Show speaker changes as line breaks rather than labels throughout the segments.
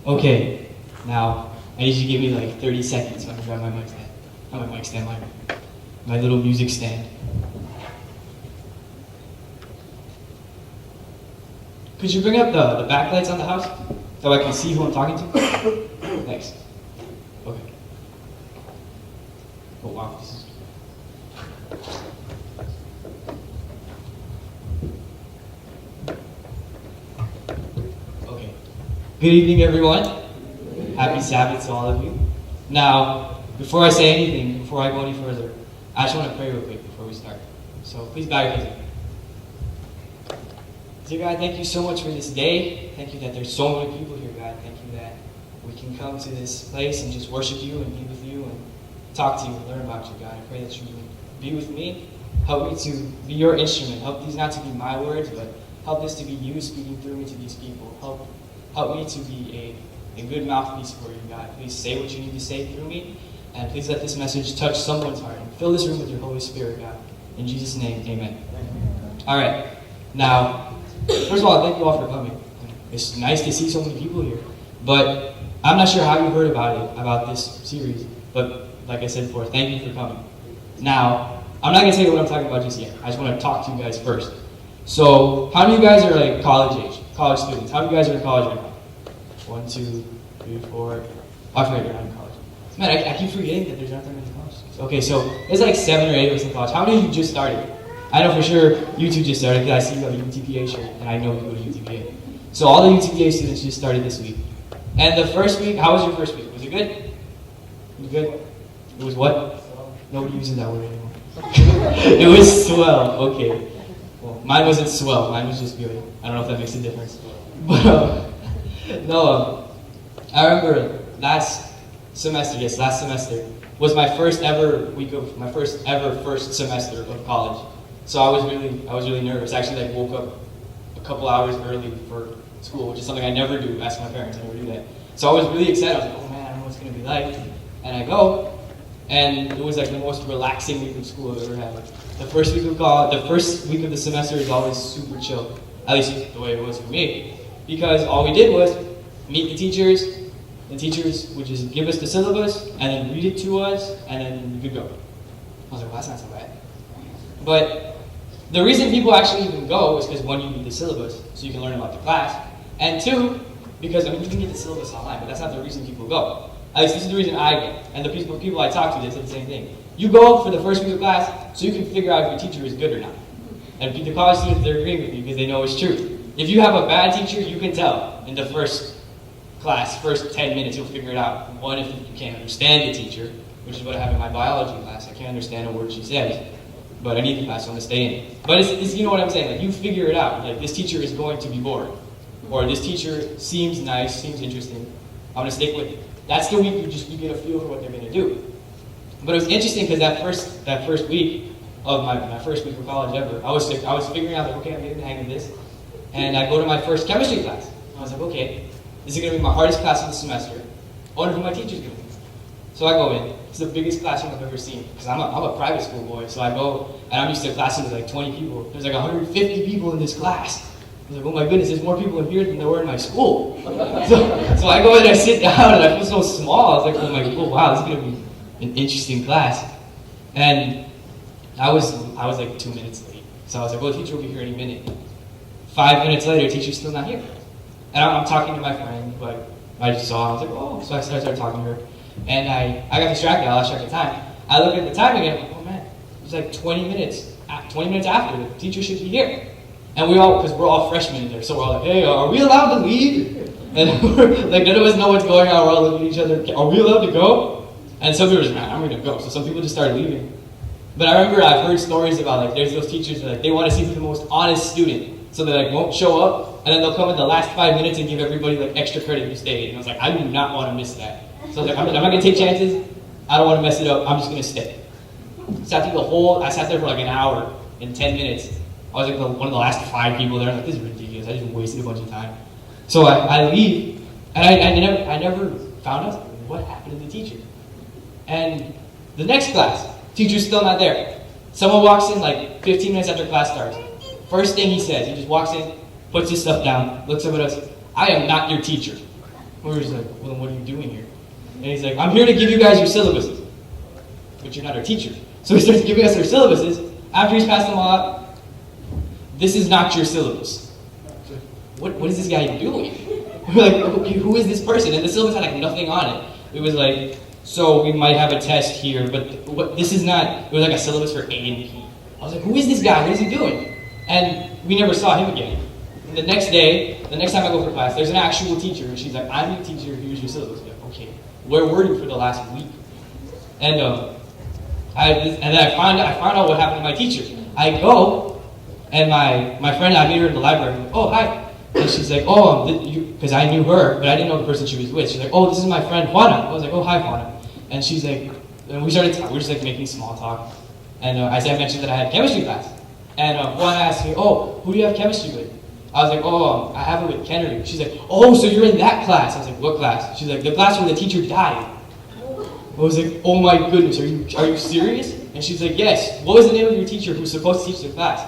Okay, now I need you to give me like 30 seconds so I can grab my mic stand. Not my mic stand, my little music stand. Could you bring up the backlights on the house so I can see who I'm talking to? Thanks. Okay. Oh wow, this is... Okay. Good evening, everyone. Happy Sabbath to all of you. Now, before I say anything, before I go any further, I just want to pray real quick before we start. So please bow your heads with me. Dear God, thank you so much for this day. Thank you that there's so many people here, God. Thank you that we can come to this place and just worship you and be with you and talk to you and learn about you, God. I pray that you would be with me. Help me to be your instrument. Help these not to be my words, but help this to be you speaking through me to these people. Help me to be a good mouthpiece for you, God. Please say what you need to say through me. And please let this message touch someone's heart. And fill this room with your Holy Spirit, God. In Jesus' name, amen. All right. Now, first of all, thank you all for coming. It's nice to see so many people here. But I'm not sure how you heard about this series. But like I said before, thank you for coming. Now, I'm not going to tell you what I'm talking about just yet. I just want to talk to you guys first. So, how many of you guys are like college age? College students? How many of you guys are in college right now? 1, 2, 3, 4. Oh, I forget you're not in college. Man, I keep forgetting that there's not that many college students. Okay, so there's like 7 or 8 of us in college. How many of you just started? I know for sure you two just started because I see you have a UTPA shirt, and I know you go to UTPA. So all the UTPA students just started this week. And the first week, how was your first week? Was it good? Was it good? It was what? Nobody uses that word anymore. It was swell. Okay. Well, mine wasn't swell. Mine was just good. I don't know if that makes a difference. But I remember last semester was my first ever first semester of college. So I was really nervous. I actually woke up a couple hours early for school, which is something I never do. Ask my parents, I never do that. So I was really excited. I was like, oh man, I don't know what it's gonna be like. And I go, and it was like the most relaxing week of school I've ever had. The first week of college, the first week of the semester is always super chill. At least the way it was for me. Because all we did was meet the teachers. The teachers would just give us the syllabus, and then read it to us, and then we could go. I was like, well, that's not so bad. But the reason people actually even go is because 1, you need the syllabus, so you can learn about the class. And 2, because, you can get the syllabus online, but that's not the reason people go. At least this is the reason I go. And the people I talk to, they say the same thing. You go for the first week of class, so you can figure out if your teacher is good or not. And the college students, they're agreeing with you because they know it's true. If you have a bad teacher, you can tell in the first 10 minutes, you'll figure it out. 1, if you can't understand the teacher, which is what I have in my biology class. I can't understand a word she says, but I need the class, so I'm going to stay in it. But it's you know what I'm saying, like you figure it out. Like this teacher is going to be bored. Or this teacher seems nice, seems interesting. I'm going to stick with it. That's the week you get a feel for what they're going to do. But it was interesting because that first week of my first week of college ever, I was figuring out, like, okay, I'm getting the hang of this. And I go to my first chemistry class. I was like, okay, this is going to be my hardest class of the semester. I wonder who my teacher's going to be. So I go in. It's the biggest classroom I've ever seen. Because I'm a private school boy. So I go, and I'm used to a classroom with like 20 people. There's like 150 people in this class. I was like, oh my goodness, there's more people in here than there were in my school. So I go in and I sit down, and I feel so small. I was like, oh wow, this is going to be an interesting class. And I was like 2 minutes late. So I was like, well, the teacher will be here any minute. 5 minutes later, teacher's still not here. And I'm talking to my friend, but I just saw, I was like, oh. So I started talking to her. And I got distracted, I lost track of time. I look at the time again, I'm like, oh man, it's like 20 minutes after, the teacher should be here. And because we're all freshmen in there, so we're all like, hey, are we allowed to leave? And we're like, none of us know what's going on, we're all looking at each other, are we allowed to go? And some people are just, man, I'm gonna go. So some people just started leaving. But I remember I've heard stories about, like, there's those teachers that, like, they want to see the most honest student. So they, like, won't show up, and then they'll come in the last 5 minutes and give everybody, like, extra credit who stayed. And I was like, I do not want to miss that. So I was like, I'm not going to take chances. I don't want to mess it up. I'm just going to stay. So I sat there for like an hour and 10 minutes. I was like one of the last 5 people there. I'm like, this is ridiculous. I just wasted a bunch of time. So I leave, and I never found out what happened to the teacher. And the next class, teacher's still not there. Someone walks in like 15 minutes after class starts. First thing he says, he just walks in, puts his stuff down, looks up at us. I am not your teacher. I'm We're just like, well, then what are you doing here? And he's like, I'm here to give you guys your syllabuses. But you're not our teacher. So he starts giving us our syllabuses. After he's passed them all out, this is not your syllabus. What is this guy doing? We're like, okay, who is this person? And the syllabus had like nothing on it. It was like, so we might have a test here, but this is not, it was like a syllabus for A and P. I was like, who is this guy? What is he doing? And we never saw him again. And the next day, the next time I go for class, there's an actual teacher, and she's like, I'm your teacher, here's your syllabus. I'm like, okay, where were you for the last week? And then I found out what happened to my teacher. I go, and my friend, I meet her in the library. I'm like, oh, hi. And she's like, oh, because I knew her, but I didn't know the person she was with. She's like, oh, this is my friend Juana. I was like, oh, hi, Juana. And she's like, and we started talking. We were just like making small talk. And as I mentioned that I had chemistry class. And Juana asked me, oh, who do you have chemistry with? I was like, oh, I have it with Kennedy. She's like, oh, so you're in that class. I was like, what class? She's like, the class where the teacher died. I was like, oh my goodness, are you serious? And she's like, yes. What was the name of your teacher who was supposed to teach the class?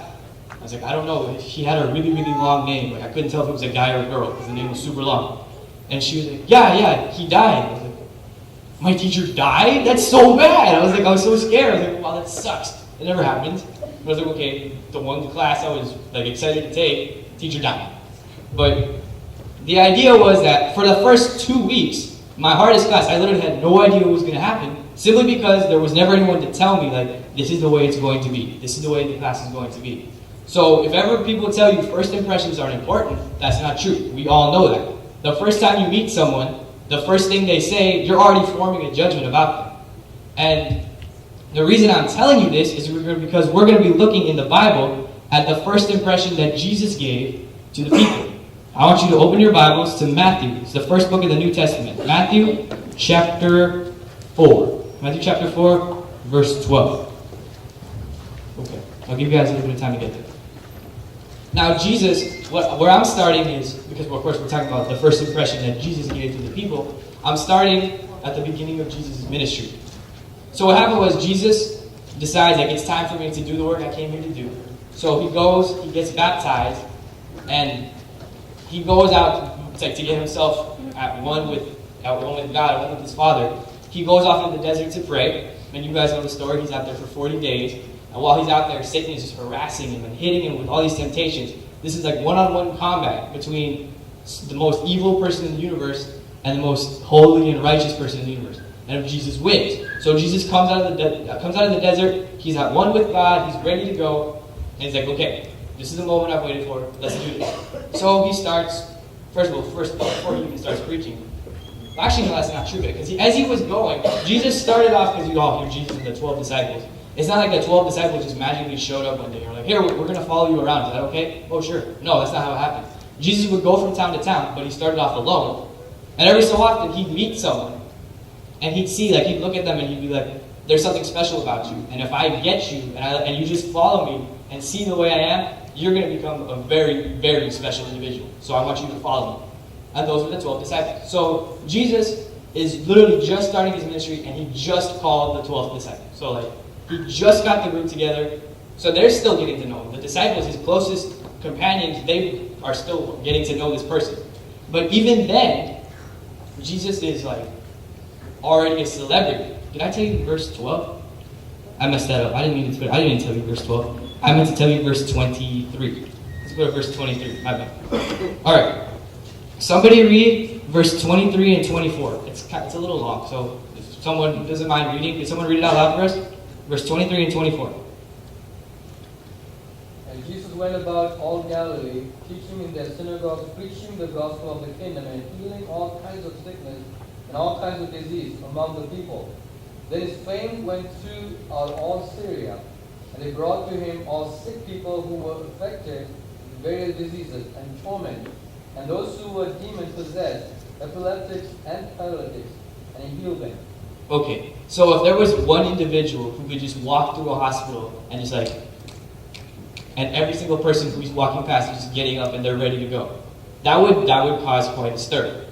I was like, I don't know. He had a really, really long name. Like, I couldn't tell if it was a guy or a girl because the name was super long. And she was like, yeah, he died. I was like, my teacher died? That's so bad. I was so scared. I was like, wow, that sucks. It never happened. But I was like, okay, the one class I was like excited to take, teacher died. But the idea was that for the first 2 weeks, my hardest class, I literally had no idea what was going to happen, simply because there was never anyone to tell me, like, this is the way it's going to be. This is the way the class is going to be. So if ever people tell you first impressions aren't important, that's not true. We all know that. The first time you meet someone, the first thing they say, you're already forming a judgment about them. And the reason I'm telling you this is because we're going to be looking in the Bible at the first impression that Jesus gave to the people. I want you to open your Bibles to Matthew. It's the first book of the New Testament. Matthew chapter 4. Matthew chapter 4, verse 12. Okay, I'll give you guys a little bit of time to get there. Now Jesus, where I'm starting is, because of course we're talking about the first impression that Jesus gave to the people, I'm starting at the beginning of Jesus' ministry. So what happened was Jesus decides, like, it's time for me to do the work I came here to do. So he goes, he gets baptized, and he goes out to get himself at one with God, at one with his Father. He goes off into the desert to pray, and you guys know the story. He's out there for 40 days. And while he's out there, Satan is just harassing him and hitting him with all these temptations. This is like one-on-one combat between the most evil person in the universe and the most holy and righteous person in the universe. And Jesus wins. So Jesus comes out of the desert. He's at one with God. He's ready to go. And he's like, okay, this is the moment I've waited for. Let's do this. So he starts, before he even starts preaching. Actually, no, that's not true. Because as he was going, Jesus started off, because you all hear Jesus and the 12 disciples. It's not like the 12 disciples just magically showed up one day. You're like, here, we're going to follow you around. Is that okay? Oh, sure. No, that's not how it happened. Jesus would go from town to town, but he started off alone. And every so often, he'd meet someone. And he'd see, like, he'd look at them and he'd be like, there's something special about you. And if I get you, and you just follow me and see the way I am, you're going to become a very, very special individual. So I want you to follow me. And those were the 12 disciples. So Jesus is literally just starting his ministry, and he just called the 12th disciple. So, like, he just got the group together. So they're still getting to know him. The disciples, his closest companions, they are still getting to know this person. But even then, Jesus is like already a celebrity. Did I tell you verse 12? I messed that up. I didn't mean to tell you verse 12. I meant to tell you verse 23. Let's go to verse 23. My bad. Alright. Somebody read verse 23 and 24. It's a little long, so if someone doesn't mind reading, can someone read it out loud for us? Verse 23 and 24.
And Jesus went about all Galilee, teaching in their synagogues, preaching the gospel of the kingdom, and healing all kinds of sickness and all kinds of disease among the people. Then his fame went throughout all Syria, and they brought to him all sick people who were affected with various diseases and torment, and those who were demon-possessed, epileptics and paralytics, and he healed them.
Okay, so if there was one individual who could just walk through a hospital and just like, and every single person who's walking past is just getting up and they're ready to go, that would cause quite a stir.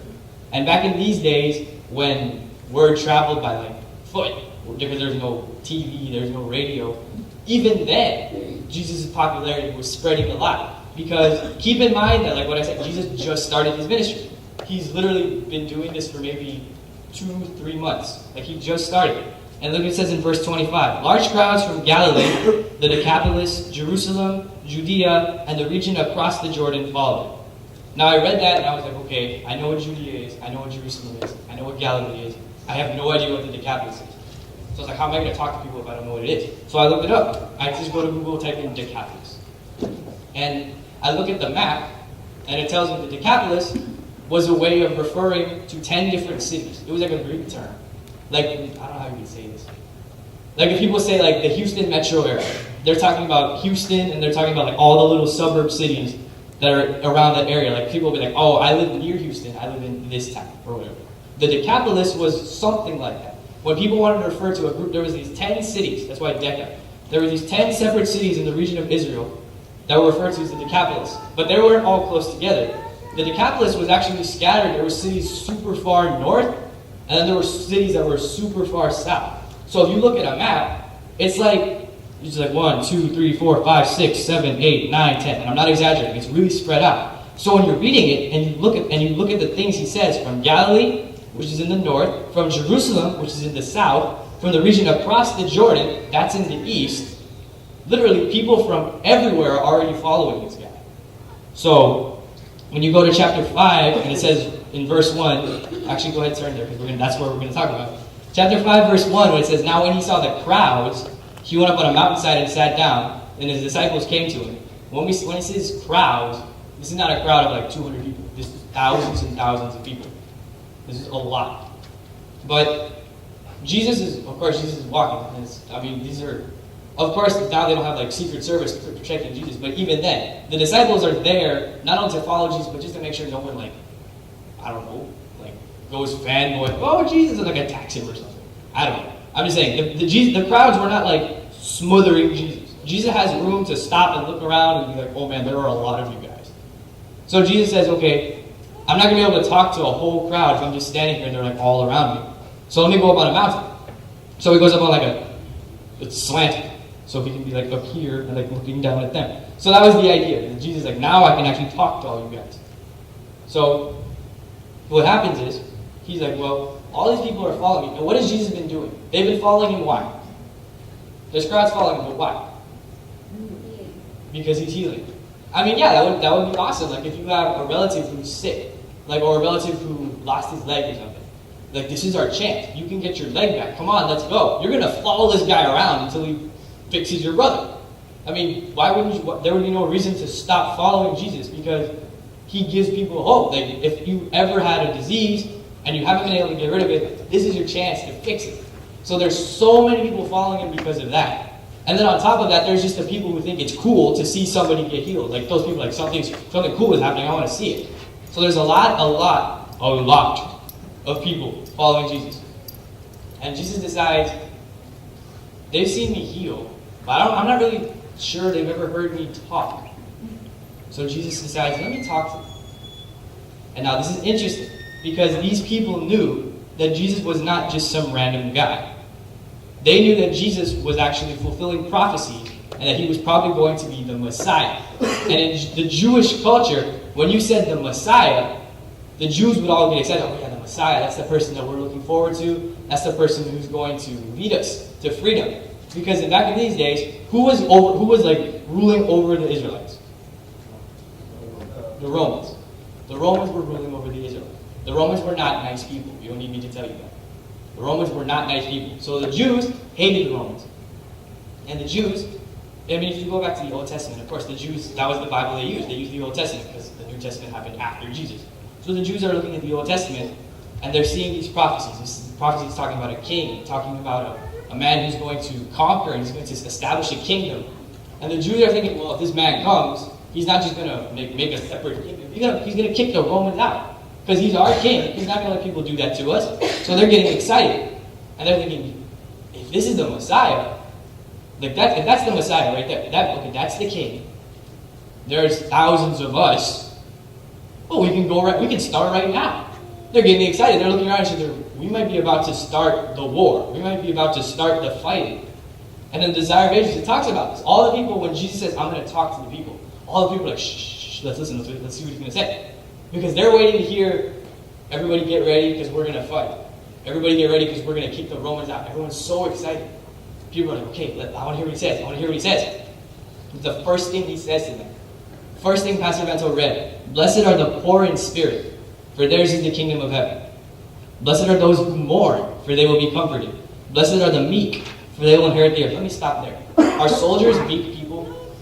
And back in these days, when word traveled by like foot, because there's no TV, there's no radio, even then, Jesus' popularity was spreading a lot. Because keep in mind that, like what I said, Jesus just started his ministry. he's literally been doing this for maybe 2-3 months. Like he just started. And look what it says in verse 25. Large crowds from Galilee, the Decapolis, Jerusalem, Judea, and the region across the Jordan followed. Now I read that and I was like, okay, I know what Judea is, I know what Jerusalem is, I know what Galilee is. I have no idea what the Decapolis is. So I was like, how am I going to talk to people if I don't know what it is? So I looked it up. I just go to Google, type in Decapolis. And I look at the map, and it tells me the Decapolis was a way of referring to 10 different cities. It was like a Greek term. Like, I don't know how you can say this. Like if people say like the Houston metro area, they're talking about Houston, and they're talking about like all the little suburb cities that are around that area. Like people will be like, oh, I live near Houston, I live in this town, or whatever. The Decapolis was something like that. When people wanted to refer to a group, there was these 10 cities, that's why Deca. There were these 10 separate cities in the region of Israel that were referred to as the Decapolis. But they weren't all close together. The Decapolis was actually scattered. There were cities super far north, and then there were cities that were super far south. So if you look at a map, it's like 1, 2, 3, 4, 5, 6, 7, 8, 9, 10. And I'm not exaggerating, it's really spread out. So when you're reading it and you look at the things he says from Galilee, which is in the north, from Jerusalem, which is in the south, from the region across the Jordan, that's in the east. Literally, people from everywhere are already following this guy. So, when you go to chapter 5, and it says in verse 1, actually go ahead and turn there, because that's what we're going to talk about. Chapter 5, verse 1, when it says, now when he saw the crowds, he went up on a mountainside and sat down, and his disciples came to him. When he says crowds, this is not a crowd of like 200 people. This is thousands and thousands of people. This is a lot. But Jesus is walking. These are, of course, now they don't have like Secret Service protecting Jesus, but even then, the disciples are there not only to follow Jesus, but just to make sure no one goes fanboy, oh Jesus, and like attacks him or something. I don't know. I'm just saying, the crowds were not like smothering Jesus. Jesus has room to stop and look around and be like, oh man, there are a lot of you guys. So Jesus says, okay, I'm not going to be able to talk to a whole crowd if I'm just standing here and they're like all around me. So let me go up on a mountain. So he goes up on it's slanted. So he can be like up here and like looking down at them. So that was the idea. And Jesus is like, now I can actually talk to all you guys. So what happens is, he's like, well, all these people are following me. And what has Jesus been doing? They've been following him, why? There's crowds following him, but why? Because he's healing. I mean, yeah, that would be awesome. Like if you have a relative who's sick, or a relative who lost his leg or something. Like, this is our chance. You can get your leg back. Come on, let's go. You're going to follow this guy around until he fixes your brother. I mean, why wouldn't you? There would be no reason to stop following Jesus, because he gives people hope. Like, if you ever had a disease and you haven't been able to get rid of it, this is your chance to fix it. So there's so many people following him because of that. And then on top of that, there's just the people who think it's cool to see somebody get healed. Like those people, like something cool is happening, I want to see it. So there's a lot of people following Jesus. And Jesus decides, they've seen me heal, but I'm not really sure they've ever heard me talk. So Jesus decides, let me talk to them. And now this is interesting, because these people knew that Jesus was not just some random guy. They knew that Jesus was actually fulfilling prophecy, and that he was probably going to be the Messiah. And in the Jewish culture, when you said the Messiah, the Jews would all get excited. Oh yeah, the Messiah, that's the person that we're looking forward to. That's the person who's going to lead us to freedom. Because back in these days, who was ruling over the Israelites? The Romans. The Romans were ruling over the Israelites. The Romans were not nice people. You don't need me to tell you that. The Romans were not nice people. So the Jews hated the Romans. And the Jews, I mean, if you go back to the Old Testament, of course, the Jews, that was the Bible they used. They used the Old Testament because the New Testament happened after Jesus. So the Jews are looking at the Old Testament, and they're seeing these prophecies. This prophecy is talking about a king, talking about a man who's going to conquer, and he's going to establish a kingdom. And the Jews are thinking, well, if this man comes, he's not just going to make a separate kingdom. He's going to kick the Romans out. Because he's our king. He's not going to let people do that to us. So they're getting excited. And they're thinking, if this is the Messiah, if that's the Messiah right there, that's the king. There's thousands of us. Oh, we can start right now. They're getting excited. They're looking around and saying, we might be about to start the war. We might be about to start the fighting. And in the Desire of Ages, it talks about this. All the people, when Jesus says, I'm going to talk to the people, all the people are like, shh, let's listen, let's see what he's going to say. Because they're waiting to hear Everybody get ready because we're going to fight. Everybody get ready because we're going to kick the Romans out. Everyone's so excited. People are like, okay, I want to hear what he says. I want to hear what he says. The first thing he says to them. First thing Pastor Vento read. Blessed are the poor in spirit, for theirs is the kingdom of heaven. Blessed are those who mourn, for they will be comforted. Blessed are the meek, for they will inherit the earth. Let me stop there. Are soldiers meek people?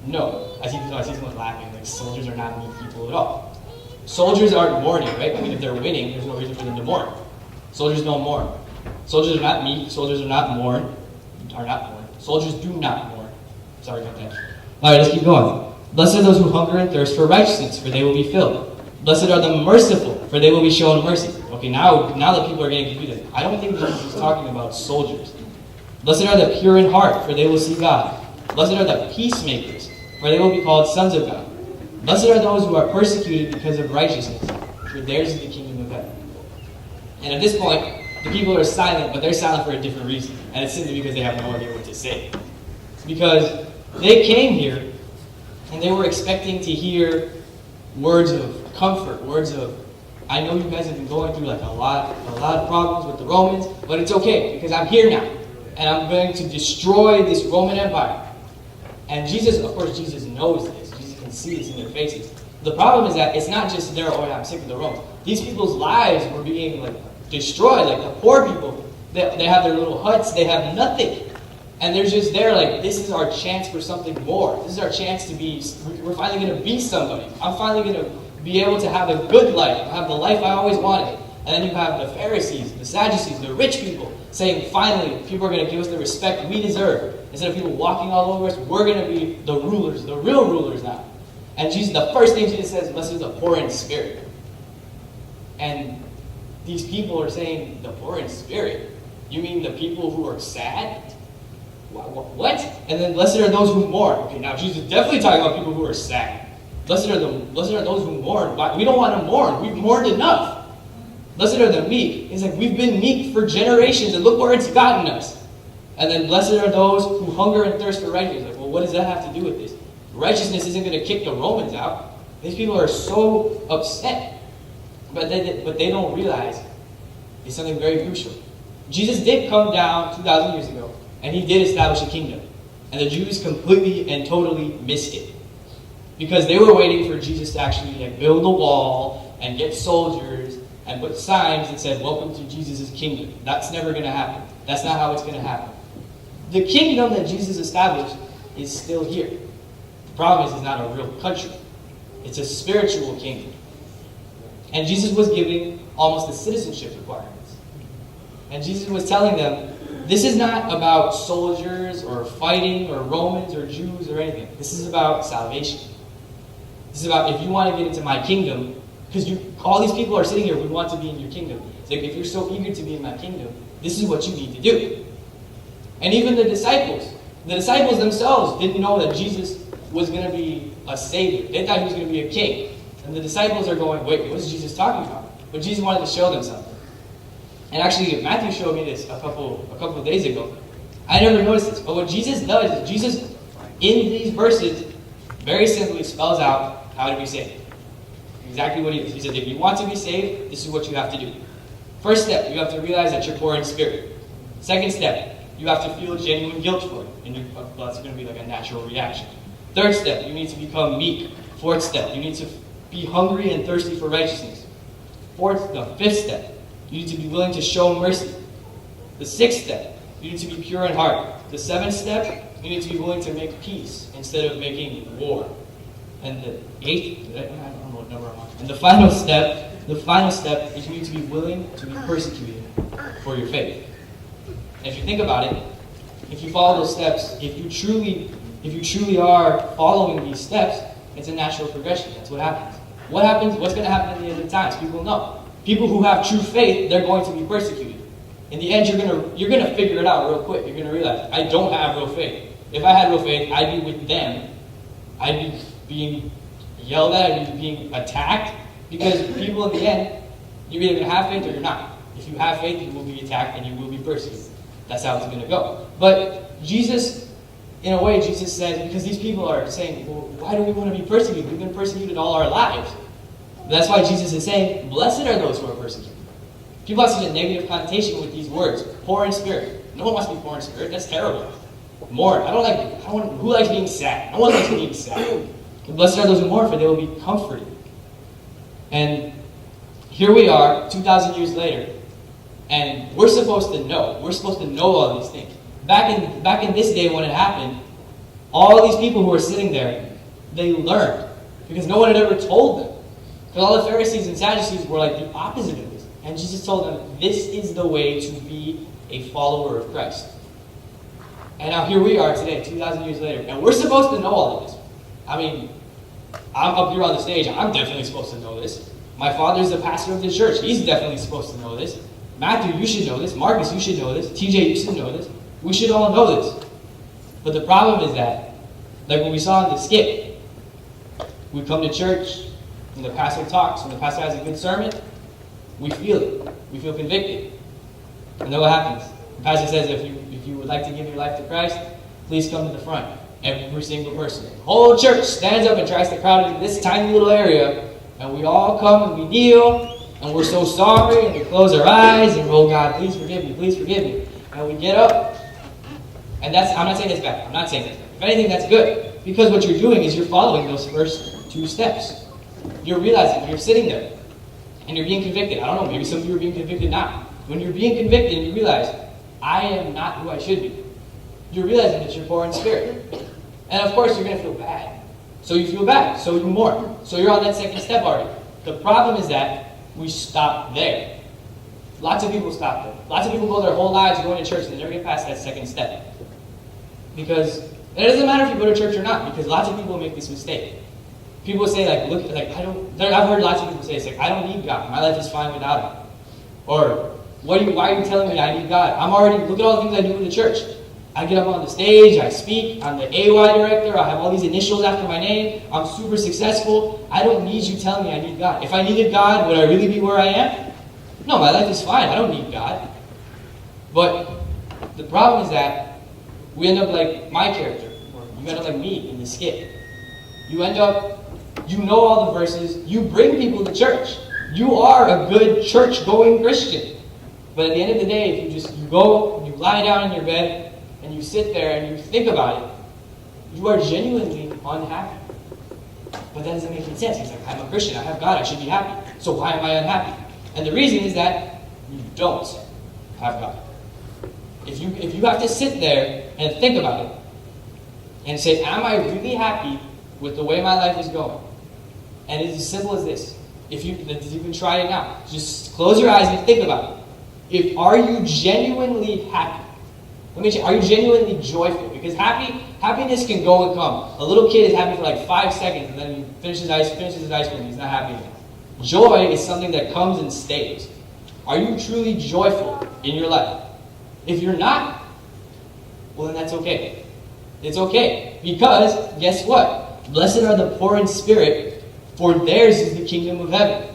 No. I see someone laughing. Like, soldiers are not meek people at all. Soldiers aren't mourning, right? I mean, if they're winning, there's no reason for them to mourn. Soldiers don't mourn. Soldiers are not meek. Soldiers are not mourn. Soldiers do not mourn. Sorry about that. All right, let's keep going. Blessed are those who hunger and thirst for righteousness, for they will be filled. Blessed are the merciful, for they will be shown mercy. Okay, now that people are getting confused, I don't think Jesus is talking about soldiers. Blessed are the pure in heart, for they will see God. Blessed are the peacemakers, for they will be called sons of God. Blessed are those who are persecuted because of righteousness, for theirs is the kingdom of heaven. And at this point, the people are silent, but they're silent for a different reason. And it's simply because they have no idea what to say. Because they came here, and they were expecting to hear words of comfort, words of, I know you guys have been going through like a lot of problems with the Romans, but it's okay, because I'm here now. And I'm going to destroy this Roman Empire. And Jesus, of course, Jesus knows this. Jesus can see this in their faces. The problem is that it's not just I'm sick of the Romans. These people's lives were being destroyed. Like the poor people, they have their little huts, they have nothing. And they're just there like, this is our chance for something more. This is our chance to we're finally going to be somebody. I'm finally going to be able to have a good life, have the life I always wanted. And then you have the Pharisees, the Sadducees, the rich people saying, finally, people are going to give us the respect we deserve. Instead of people walking all over us, we're going to be the rulers, the real rulers now. And Jesus, the first thing Jesus says, blessed are the poor in spirit. And these people are saying, the poor in spirit? You mean the people who are sad? What? And then blessed are those who mourn. Okay, now Jesus is definitely talking about people who are sad. Blessed are those who mourn. We don't want to mourn. We've mourned enough. Blessed are the meek. It's like we've been meek for generations, and look where it's gotten us. And then blessed are those who hunger and thirst for righteousness. Like, well, what does that have to do with this? Righteousness isn't going to kick the Romans out. These people are so upset. But they don't realize it's something very crucial. Jesus did come down 2,000 years ago, and he did establish a kingdom. And the Jews completely and totally missed it. Because they were waiting for Jesus to actually build a wall and get soldiers and put signs that said, welcome to Jesus' kingdom. That's never going to happen. That's not how it's going to happen. The kingdom that Jesus established is still here. The problem is it's not a real country. It's a spiritual kingdom. And Jesus was giving almost the citizenship requirements. And Jesus was telling them, this is not about soldiers or fighting or Romans or Jews or anything. This is about salvation. This is about if you want to get into my kingdom, because all these people are sitting here, we want to be in your kingdom. It's like, if you're so eager to be in my kingdom, this is what you need to do. And even the disciples themselves didn't know that Jesus was going to be a savior. They thought he was going to be a king. And the disciples are going, wait, what is Jesus talking about? But Jesus wanted to show them something. And actually, Matthew showed me this a couple of days ago. I never noticed this. But what Jesus does is Jesus, in these verses, very simply spells out how to be saved. Exactly what he is. He said, if you want to be saved, this is what you have to do. First step, you have to realize that you're poor in spirit. Second step, you have to feel genuine guilt for it. And that's going to be like a natural reaction. Third step, you need to become meek. Fourth step, you need to be hungry and thirsty for righteousness. Fifth step, you need to be willing to show mercy. The sixth step, you need to be pure in heart. The seventh step, you need to be willing to make peace instead of making war. And the eighth, I don't know what number I'm on. And the final step is you need to be willing to be persecuted for your faith. And if you think about it, if you follow those steps, if you truly are following these steps, it's a natural progression. That's what happens. What's going to happen at the end of times? People know. People who have true faith, they're going to be persecuted. In the end, you're gonna figure it out real quick. You're gonna realize, I don't have real faith. If I had real faith, I'd be with them. I'd be being yelled at, I'd be being attacked. Because people in the end, you're either gonna have faith or you're not. If you have faith, you will be attacked and you will be persecuted. That's how it's gonna go. But Jesus, in a way, Jesus says, because these people are saying, well, why do we want to be persecuted? We've been persecuted all our lives. That's why Jesus is saying, blessed are those who are persecuted. People have such a negative connotation with these words, poor in spirit. No one wants to be poor in spirit. That's terrible. Mourn. Who likes being sad? No one likes being sad. Blessed are those who mourn, for they will be comforted. And here we are, 2,000 years later, and we're supposed to know. We're supposed to know all these things. Back in this day when it happened, all these people who were sitting there, they learned. Because no one had ever told them. Because all the Pharisees and Sadducees were like the opposite of this. And Jesus told them, this is the way to be a follower of Christ. And now here we are today, 2,000 years later, and we're supposed to know all of this. I mean, I'm up here on the stage, I'm definitely supposed to know this. My father's the pastor of the church, he's definitely supposed to know this. Matthew, you should know this. Marcus, you should know this. TJ, you should know this. We should all know this. But the problem is that, like what we saw in the skit, we come to church, and the pastor talks, and the pastor has a good sermon, we feel it. We feel convicted. And then what happens? The pastor says, if you would like to give your life to Christ, please come to the front. Every single person. The whole church stands up and tries to crowd into this tiny little area, and we all come and we kneel, and we're so sorry, and we close our eyes, and oh God, please forgive me. And we get up. And I'm not saying that's bad. I'm not saying that's bad. If anything, that's good. Because what you're doing is you're following those first two steps. You're realizing, you're sitting there, and you're being convicted. I don't know, maybe some of you are being convicted now. When you're being convicted and you realize, I am not who I should be, you're realizing that you're poor in spirit. And of course, you're going to feel bad. So you feel bad. So you mourn. So you're on that second step already. The problem is that we stop there. Lots of people stop there. Lots of people go their whole lives going to church and they never get past that second step. Because it doesn't matter if you go to church or not, because lots of people make this mistake. People say, I've heard lots of people say, it's like, I don't need God. My life is fine without Him. Or, why are you telling me I need God? Look at all the things I do in the church. I get up on the stage, I speak, I'm the AY director, I have all these initials after my name, I'm super successful. I don't need you telling me I need God. If I needed God, would I really be where I am? No, my life is fine, I don't need God. But the problem is that we end up like my character, or you end up like me in the skit. You know all the verses, you bring people to church. You are a good church-going Christian. But at the end of the day, if you go, you lie down in your bed, and you sit there and you think about it, you are genuinely unhappy. But that doesn't make any sense. He's like, I'm a Christian, I have God, I should be happy. So why am I unhappy? And the reason is that you don't have God. If you have to sit there and think about it, and say, am I really happy with the way my life is going? And it's as simple as this. If you can try it now. Just close your eyes and think about it. Are you genuinely happy? Are you genuinely joyful? Because happiness can go and come. A little kid is happy for like 5 seconds, and then he finishes his ice cream, he's not happy anymore. Joy is something that comes and stays. Are you truly joyful in your life? If you're not, well then that's okay. It's okay. Because, guess what? Blessed are the poor in spirit, for theirs is the kingdom of heaven.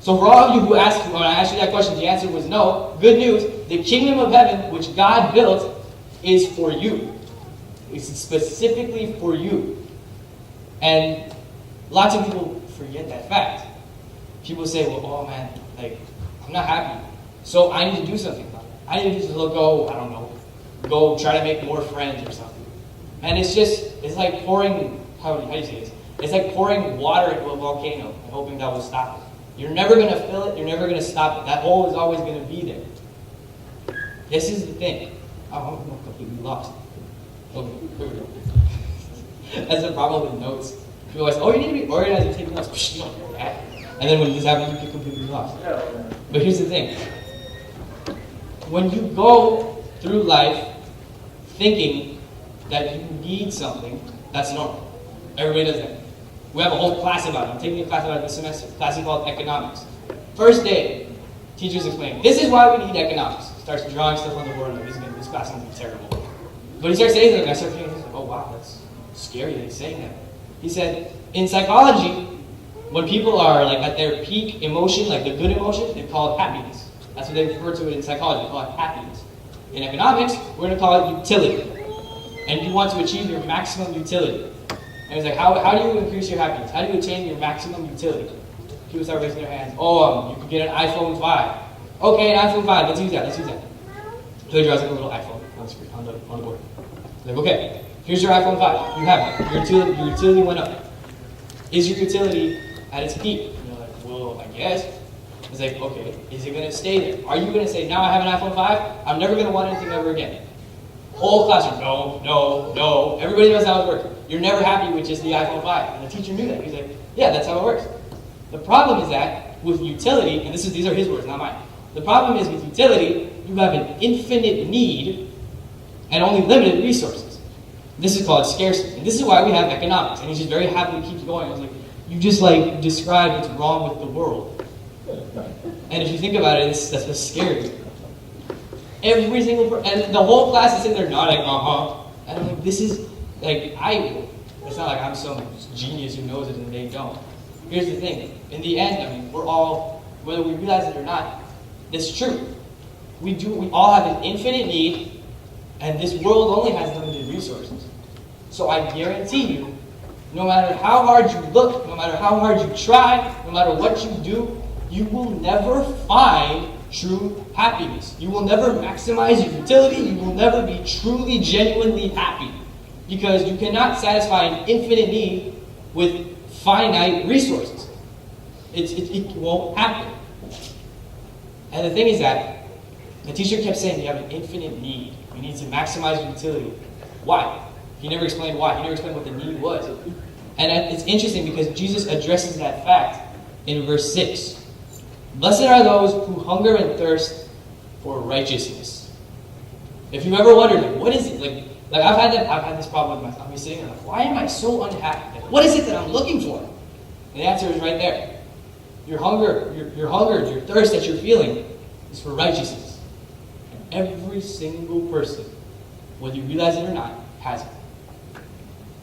So for all of you who asked, when I asked you that question, the answer was no. Good news. The kingdom of heaven, which God built, is for you. It's specifically for you. And lots of people forget that fact. People say, well, oh man, I'm not happy. So I need to do something about it. I need to just go try to make more friends or something. And it's like pouring, how do you say this? It's like pouring water into a volcano and hoping that will stop it. You're never going to fill it. You're never going to stop it. That hole is always going to be there. This is the thing. Oh, I'm completely lost. Okay, here we go. That's the problem with notes. People always say, oh, you need to be organized and take notes. Psh, you don't do that. And then when this happens, you get completely lost. But here's the thing. When you go through life thinking that you need something, that's normal. Everybody does that. We have a whole class about it. I'm taking a class about it this semester. A class called economics. First day, teachers explain, this is why we need economics. Starts drawing stuff on the board, and this class is going to be terrible. But he starts saying something, I start thinking, oh wow, that's scary that he's saying that. He said, in psychology, when people are at their peak emotion, like the good emotion, they call it happiness. That's what they refer to it in psychology, they call it happiness. In economics, we're going to call it utility. And you want to achieve your maximum utility. And he's like, how do you increase your happiness? How do you attain your maximum utility? People start raising their hands. Oh, you could get an iPhone 5. Okay, an iPhone 5. Let's use that. So he draws like a little iPhone on the screen, on the board. Like, okay, here's your iPhone 5. You have it. Your utility went up. Is your utility at its peak? And you're like, well, I guess. It's like, okay, is it going to stay there? Are you going to say, now I have an iPhone 5, I'm never going to want anything ever again? Whole classroom, no. Everybody knows how it works. You're never happy with just the iPhone 5. And the teacher knew that. He's like, yeah, that's how it works. The problem is that with utility, and these are his words, not mine. The problem is with utility, you have an infinite need and only limited resources. This is called scarcity. And this is why we have economics. And he just very happily keeps going. I was like, you just like described what's wrong with the world. And if you think about it, that's what's scary. Every single and the whole class is sitting there nodding, And I'm like, this is, like, it's not like I'm some genius who knows it and they don't. Here's the thing. In the end, I mean, we're all, whether we realize it or not, it's true. We all have an infinite need, and this world only has limited resources. So I guarantee you, no matter how hard you look, no matter how hard you try, no matter what you do, you will never find true happiness. You will never maximize your utility. You will never be truly, genuinely happy. Because you cannot satisfy an infinite need with finite resources. It won't happen. And the thing is that the teacher kept saying you have an infinite need. You need to maximize your utility. Why? He never explained why. He never explained what the need was. And it's interesting because Jesus addresses that fact in verse 6. Blessed are those who hunger and thirst for righteousness. If you've ever wondered, like, what is it? Like I've had this problem with myself. I'm sitting there like, why am I so unhappy? Like, what is it that I'm looking for? And the answer is right there. Your hunger, your thirst that you're feeling is for righteousness. And every single person, whether you realize it or not, has it.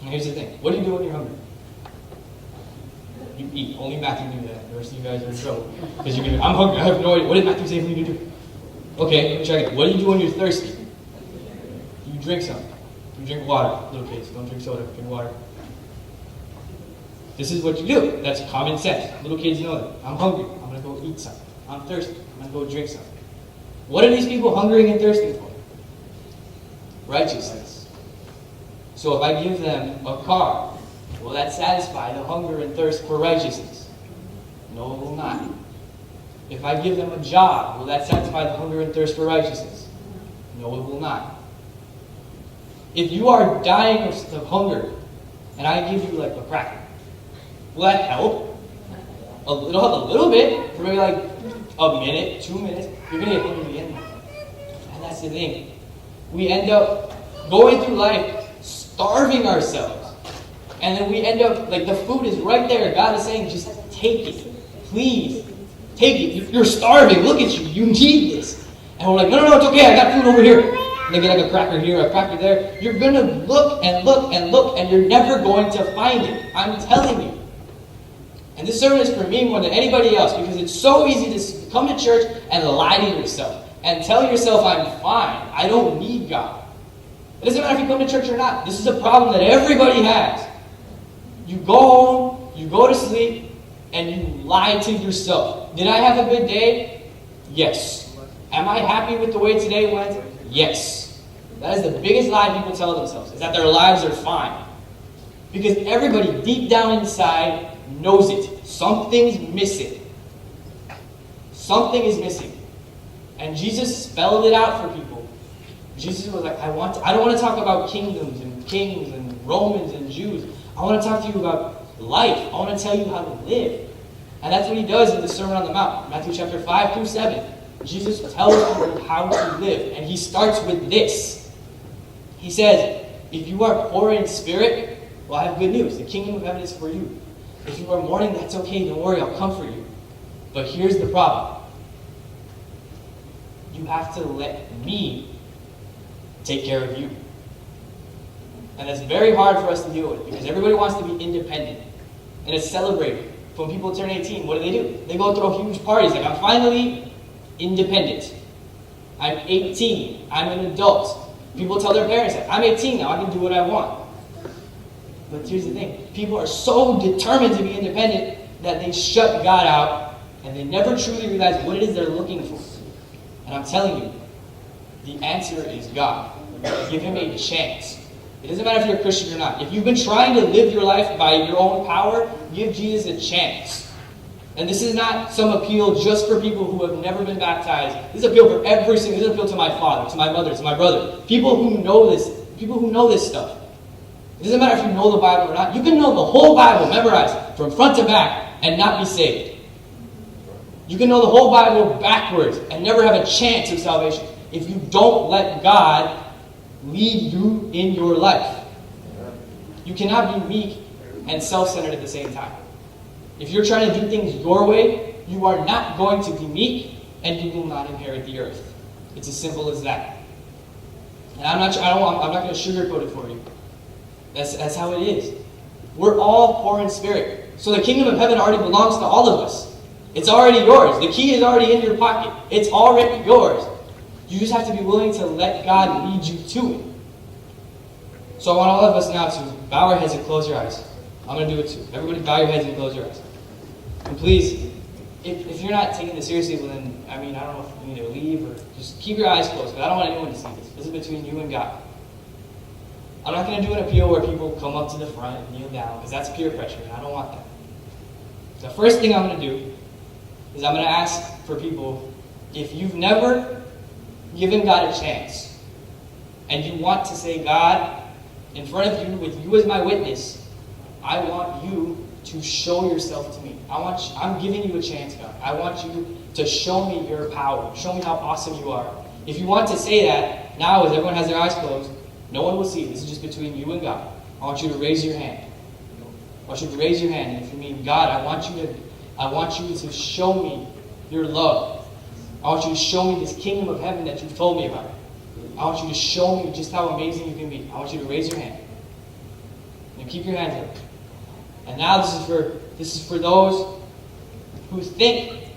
And here's the thing. What do you do when you're hungry? You eat. Only Matthew knew that. The rest of you guys are in trouble. Because you're going to, I'm hungry. I have no idea. What did Matthew say for me to do? Okay, let me try again. What do you do when you're thirsty? You drink something. You drink water. Little kids, don't drink soda. Drink water. This is what you do. That's common sense. Little kids know that. I'm hungry. I'm going to go eat something. I'm thirsty. I'm going to go drink something. What are these people hungering and thirsting for? Righteousness. So if I give them a car, will that satisfy the hunger and thirst for righteousness? No, it will not. If I give them a job, will that satisfy the hunger and thirst for righteousness? No, it will not. If you are dying of hunger, and I give you like a cracker, will that help? It'll help a little bit, for maybe like a minute, 2 minutes. You're going to get hungry again. And that's the thing. We end up going through life starving ourselves. And then we end up, like, the food is right there. God is saying, just take it. Please. Take it. You're starving. Look at you. You need this. And we're like, no, it's okay. I got food over here. And they get like a cracker here, a cracker there. You're going to look and look and look, and you're never going to find it. I'm telling you. And this sermon is for me more than anybody else, because it's so easy to come to church and lie to yourself. And tell yourself, I'm fine. I don't need God. It doesn't matter if you come to church or not. This is a problem that everybody has. You go home, you go to sleep, and you lie to yourself. Did I have a good day? Yes. Am I happy with the way today went? Yes. That is the biggest lie people tell themselves, is that their lives are fine. Because everybody deep down inside knows it. Something's missing. Something is missing. And Jesus spelled it out for people. Jesus was like, I don't want to talk about kingdoms and kings and Romans and Jews. I want to talk to you about life. I want to tell you how to live. And that's what he does in the Sermon on the Mount. Matthew chapter 5 through 7. Jesus tells people how to live. And he starts with this. He says, if you are poor in spirit, well, I have good news. The kingdom of heaven is for you. If you are mourning, that's okay. Don't worry, I'll comfort you. But here's the problem. You have to let me take care of you. And that's very hard for us to deal with, because everybody wants to be independent. And it's celebrated. When people turn 18, what do? They go throw huge parties. Like, I'm finally independent. I'm 18. I'm an adult. People tell their parents, like, I'm 18 now, I can do what I want. But here's the thing. People are so determined to be independent that they shut God out and they never truly realize what it is they're looking for. And I'm telling you, the answer is God. Give him a chance. It doesn't matter if you're a Christian or not. If you've been trying to live your life by your own power, give Jesus a chance. And this is not some appeal just for people who have never been baptized. This is appeal for every single. This is appeal to my father, to my mother, to my brother. People who know this. People who know this stuff. It doesn't matter if you know the Bible or not. You can know the whole Bible, memorized from front to back, and not be saved. You can know the whole Bible backwards and never have a chance of salvation if you don't let God lead you in your life. You cannot be meek and self-centered at the same time. If you're trying to do things your way, you are not going to be meek, and you will not inherit the earth. It's as simple as that. And I'm not going to sugarcoat it for you. That's how it is. We're all poor in spirit. So the kingdom of heaven already belongs to all of us. It's already yours. The key is already in your pocket. It's already yours. You just have to be willing to let God lead you to it. So I want all of us now to bow our heads and close your eyes. I'm going to do it too. Everybody bow your heads and close your eyes. And please, if you're not taking this seriously, well then, I don't know if you need to leave or just keep your eyes closed. But I don't want anyone to see this. This is between you and God. I'm not going to do an appeal where people come up to the front and kneel down, because that's peer pressure, and I don't want that. The first thing I'm going to do is I'm going to ask for people, if you've never given God a chance, and you want to say, God, in front of you, with you as my witness, I want you to show yourself to me. I'm giving you a chance, God. I want you to show me your power. Show me how awesome you are. If you want to say that, now as everyone has their eyes closed, no one will see. This is just between you and God. I want you to raise your hand. I want you to raise your hand. And if you mean, God, I want you to show me your love. I want you to show me this kingdom of heaven that you've told me about. I want you to show me just how amazing you can be. I want you to raise your hand. And keep your hands up. And now this is for those who think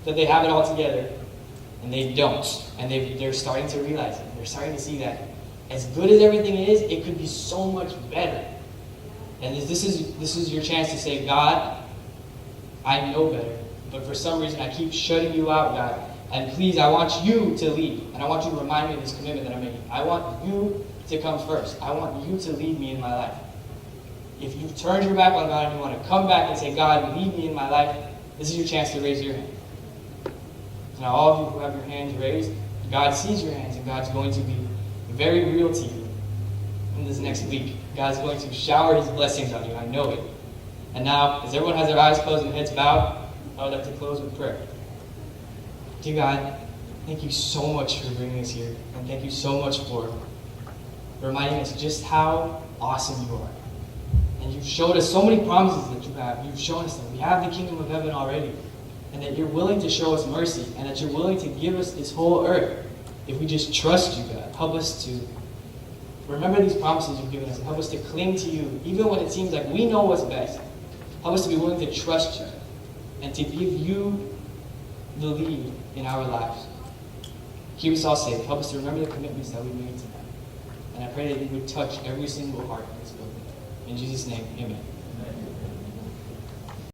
that they have it all together, and they don't. And they're starting to realize it. They're starting to see that as good as everything is, it could be so much better. And this is your chance to say, God, I know better, but for some reason I keep shutting you out, God. And please, I want you to lead. And I want you to remind me of this commitment that I'm making. I want you to come first. I want you to lead me in my life. If you've turned your back on God and you want to come back and say, God, lead me in my life, this is your chance to raise your hand. Now, all of you who have your hands raised, God sees your hands, and God's going to be very real to you in this next week. God's going to shower His blessings on you. I know it. And now, as everyone has their eyes closed and heads bowed, I would like to close with prayer. Dear God, thank you so much for bringing us here. And thank you so much for reminding us just how awesome you are. And you've showed us so many promises that you have. You've shown us that we have the kingdom of heaven already. And that you're willing to show us mercy. And that you're willing to give us this whole earth if we just trust you, God. Help us to remember these promises you've given us. Help us to cling to you, even when it seems like we know what's best. Help us to be willing to trust you and to give you the lead in our lives. Keep us all safe. Help us to remember the commitments that we made tonight. And I pray that you would touch every single heart in this building. In Jesus' name, amen.